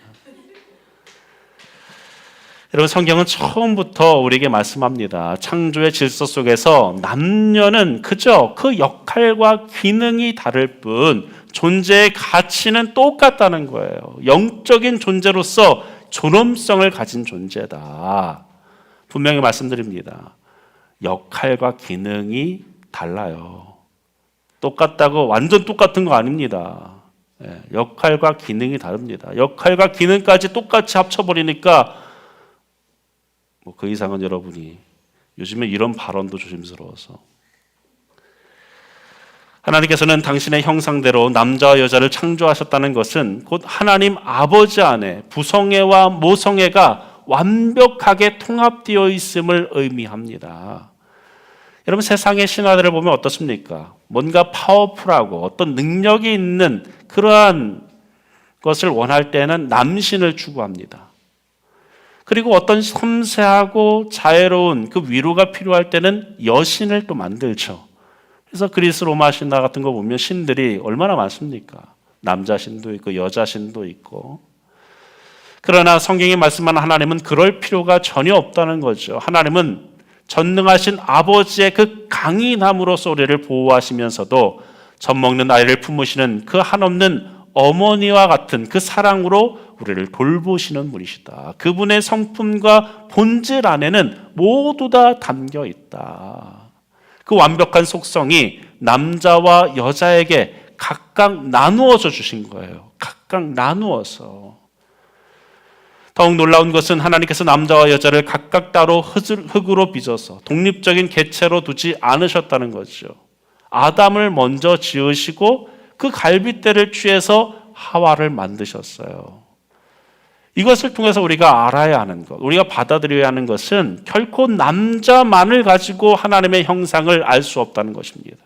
여러분, 성경은 처음부터 우리에게 말씀합니다. 창조의 질서 속에서 남녀는 그저 그 역할과 기능이 다를 뿐 존재의 가치는 똑같다는 거예요. 영적인 존재로서 존엄성을 가진 존재다. 분명히 말씀드립니다. 역할과 기능이 달라요. 똑같다고 완전 똑같은 거 아닙니다. 역할과 기능이 다릅니다. 역할과 기능까지 똑같이 합쳐버리니까 그 이상은 여러분이 요즘에 이런 발언도 조심스러워서 하나님께서는 당신의 형상대로 남자와 여자를 창조하셨다는 것은 곧 하나님 아버지 안에 부성애와 모성애가 완벽하게 통합되어 있음을 의미합니다. 여러분, 세상의 신화들을 보면 어떻습니까? 뭔가 파워풀하고 어떤 능력이 있는 그러한 것을 원할 때는 남신을 추구합니다. 그리고 어떤 섬세하고 자애로운 그 위로가 필요할 때는 여신을 또 만들죠. 그래서 그리스 로마 신화 같은 거 보면 신들이 얼마나 많습니까? 남자 신도 있고 여자 신도 있고. 그러나 성경이 말씀하는 하나님은 그럴 필요가 전혀 없다는 거죠. 하나님은 전능하신 아버지의 그 강인함으로써 우리를 보호하시면서도 젖먹는 아이를 품으시는 그 한없는 어머니와 같은 그 사랑으로 우리를 돌보시는 분이시다. 그분의 성품과 본질 안에는 모두 다 담겨 있다. 그 완벽한 속성이 남자와 여자에게 각각 나누어져 주신 거예요. 각각 나누어서. 더욱 놀라운 것은 하나님께서 남자와 여자를 각각 따로 흙으로 빚어서 독립적인 개체로 두지 않으셨다는 거죠. 아담을 먼저 지으시고 그 갈빗대를 취해서 하와를 만드셨어요. 이것을 통해서 우리가 알아야 하는 것, 우리가 받아들여야 하는 것은 결코 남자만을 가지고 하나님의 형상을 알 수 없다는 것입니다.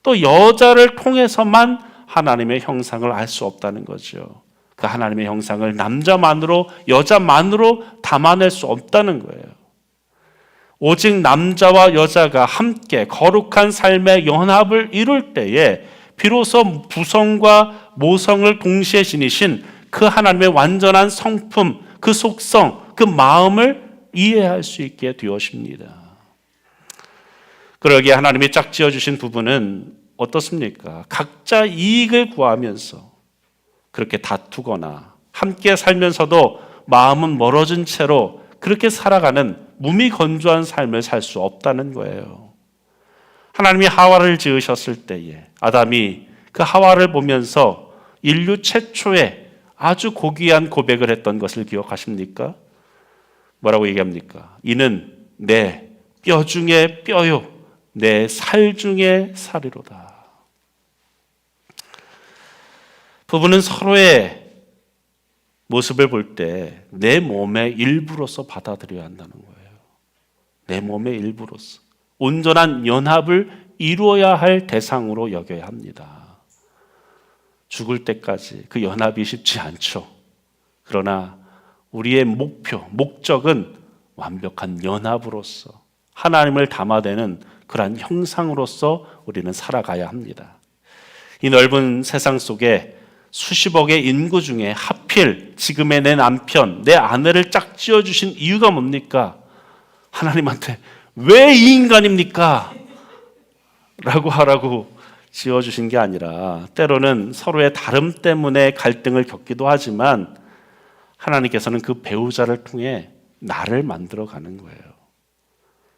또 여자를 통해서만 하나님의 형상을 알 수 없다는 거죠. 그 하나님의 형상을 남자만으로, 여자만으로 담아낼 수 없다는 거예요. 오직 남자와 여자가 함께 거룩한 삶의 연합을 이룰 때에 비로소 부성과 모성을 동시에 지니신 그 하나님의 완전한 성품, 그 속성, 그 마음을 이해할 수 있게 되어집니다. 그러기에 하나님이 짝지어 주신 부부는 어떻습니까? 각자 이익을 구하면서 그렇게 다투거나 함께 살면서도 마음은 멀어진 채로 그렇게 살아가는 무미건조한 삶을 살 수 없다는 거예요. 하나님이 하와를 지으셨을 때에 아담이 그 하와를 보면서 인류 최초의 아주 고귀한 고백을 했던 것을 기억하십니까? 뭐라고 얘기합니까? 이는 내 뼈 중에 뼈요, 내 살 중에 살이로다. 부부는 서로의 모습을 볼 때 내 몸의 일부로서 받아들여야 한다는 거예요. 내 몸의 일부로서. 온전한 연합을 이루어야 할 대상으로 여겨야 합니다. 죽을 때까지 그 연합이 쉽지 않죠. 그러나 우리의 목적은 완벽한 연합으로서 하나님을 담아내는 그러한 형상으로서 우리는 살아가야 합니다. 이 넓은 세상 속에 수십억의 인구 중에 하필 지금의 내 남편, 내 아내를 짝지어 주신 이유가 뭡니까? 하나님한테 왜 이 인간입니까? 라고 하라고 지어주신 게 아니라 때로는 서로의 다름 때문에 갈등을 겪기도 하지만 하나님께서는 그 배우자를 통해 나를 만들어 가는 거예요.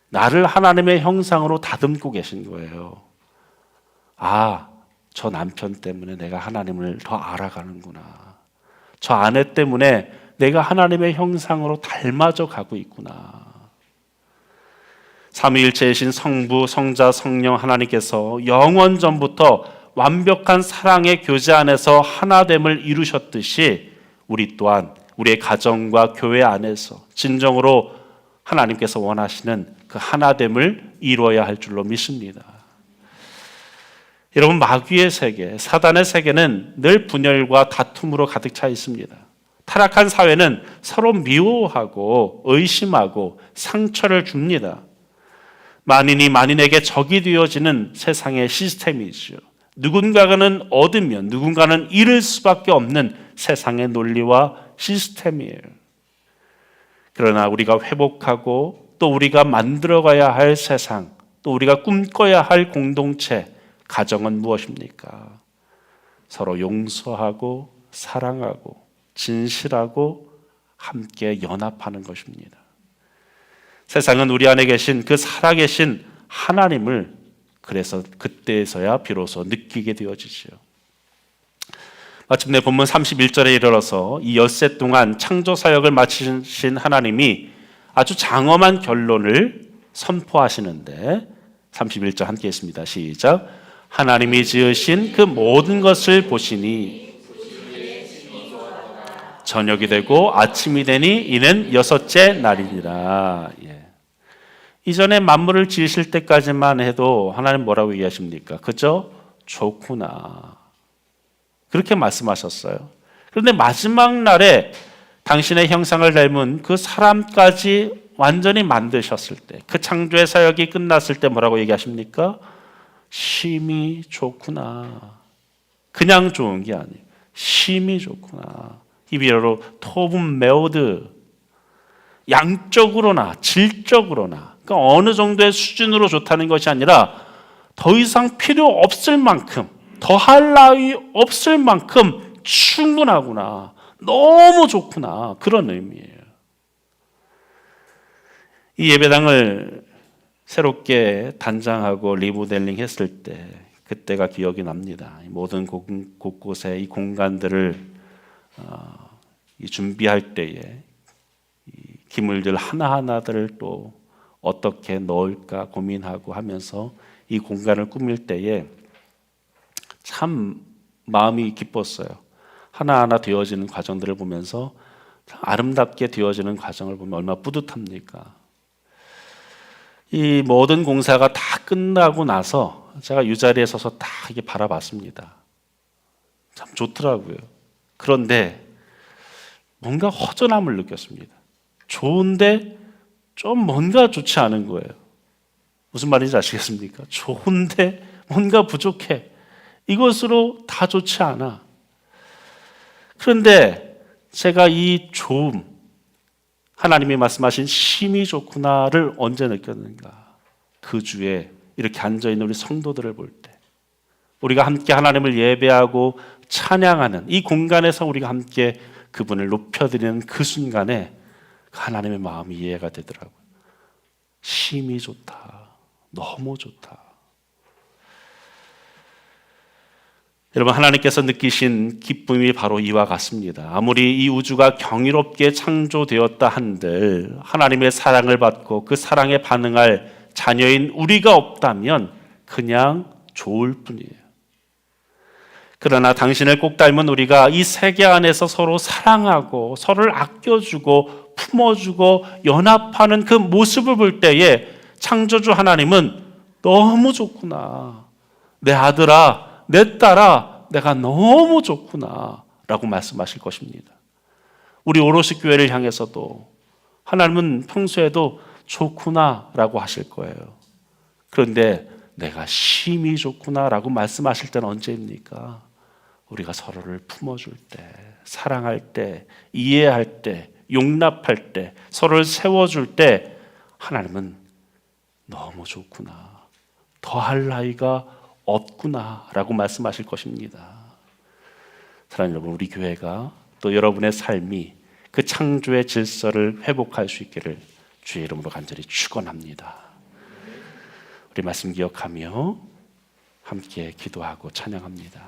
나를 하나님의 형상으로 다듬고 계신 거예요. 아, 저 남편 때문에 내가 하나님을 더 알아가는구나. 저 아내 때문에 내가 하나님의 형상으로 닮아져 가고 있구나. 삼위일체이신 성부, 성자, 성령 하나님께서 영원 전부터 완벽한 사랑의 교제 안에서 하나됨을 이루셨듯이 우리 또한 우리의 가정과 교회 안에서 진정으로 하나님께서 원하시는 그 하나됨을 이루어야 할 줄로 믿습니다. 여러분, 마귀의 세계, 사단의 세계는 늘 분열과 다툼으로 가득 차 있습니다. 타락한 사회는 서로 미워하고 의심하고 상처를 줍니다. 만인이 만인에게 적이 되어지는 세상의 시스템이죠. 누군가는 얻으면 누군가는 잃을 수밖에 없는 세상의 논리와 시스템이에요. 그러나 우리가 회복하고 또 우리가 만들어가야 할 세상, 또 우리가 꿈꿔야 할 공동체, 가정은 무엇입니까? 서로 용서하고 사랑하고 진실하고 함께 연합하는 것입니다. 세상은 우리 안에 계신 그 살아계신 하나님을 그래서 그때에서야 비로소 느끼게 되어지죠. 마침내 본문 31절에 이르러서 이 엿새 동안 창조 사역을 마치신 하나님이 아주 장엄한 결론을 선포하시는데 31절 함께 했습니다. 시작. 하나님이 지으신 그 모든 것을 보시니 저녁이 되고 아침이 되니 이는 여섯째 날이니라. 이전에 만물을 지으실 때까지만 해도 하나님 뭐라고 얘기하십니까? 그저 좋구나. 그렇게 말씀하셨어요. 그런데 마지막 날에 당신의 형상을 닮은 그 사람까지 완전히 만드셨을 때, 그 창조의 사역이 끝났을 때 뭐라고 얘기하십니까? 심히 좋구나. 그냥 좋은 게 아니에요. 심히 좋구나. 히브리어로 토분 메오드. 양적으로나 질적으로나, 그러니까 어느 정도의 수준으로 좋다는 것이 아니라 더 이상 필요 없을 만큼, 더할 나위 없을 만큼 충분하구나. 너무 좋구나. 그런 의미예요. 이 예배당을 새롭게 단장하고 리모델링 했을 때 그때가 기억이 납니다. 모든 곳곳에 이 공간들을 준비할 때에 기물들 하나하나들을 또 어떻게 넣을까 고민하고 하면서 이 공간을 꾸밀 때에 참 마음이 기뻤어요. 하나하나 되어지는 과정들을 보면서 아름답게 되어지는 과정을 보면 얼마나 뿌듯합니까? 이 모든 공사가 다 끝나고 나서 제가 이 자리에 서서 다 이게 바라봤습니다. 참 좋더라고요. 그런데 뭔가 허전함을 느꼈습니다. 좋은데 좀 뭔가 좋지 않은 거예요. 무슨 말인지 아시겠습니까? 좋은데 뭔가 부족해. 이것으로 다 좋지 않아. 그런데 제가 이 좋음, 하나님이 말씀하신 심히 좋구나를 언제 느꼈는가? 그 주에 이렇게 앉아있는 우리 성도들을 볼 때, 우리가 함께 하나님을 예배하고 찬양하는 이 공간에서 우리가 함께 그분을 높여드리는 그 순간에 하나님의 마음이 이해가 되더라고요. 심히 좋다. 너무 좋다. 여러분, 하나님께서 느끼신 기쁨이 바로 이와 같습니다. 아무리 이 우주가 경이롭게 창조되었다 한들 하나님의 사랑을 받고 그 사랑에 반응할 자녀인 우리가 없다면 그냥 좋을 뿐이에요. 그러나 당신을 꼭 닮은 우리가 이 세계 안에서 서로 사랑하고 서로를 아껴주고 품어주고 연합하는 그 모습을 볼 때에 창조주 하나님은 너무 좋구나. 내 아들아, 내 딸아, 내가 너무 좋구나 라고 말씀하실 것입니다. 우리 오롯이 교회를 향해서도 하나님은 평소에도 좋구나 라고 하실 거예요. 그런데 내가 심히 좋구나 라고 말씀하실 때는 언제입니까? 우리가 서로를 품어줄 때, 사랑할 때, 이해할 때, 용납할 때, 서로를 세워줄 때 하나님은 너무 좋구나, 더할 나위가 없구나 라고 말씀하실 것입니다. 사랑하는 여러분, 우리 교회가 또 여러분의 삶이 그 창조의 질서를 회복할 수 있기를 주의 이름으로 간절히 축원합니다. 우리 말씀 기억하며 함께 기도하고 찬양합니다.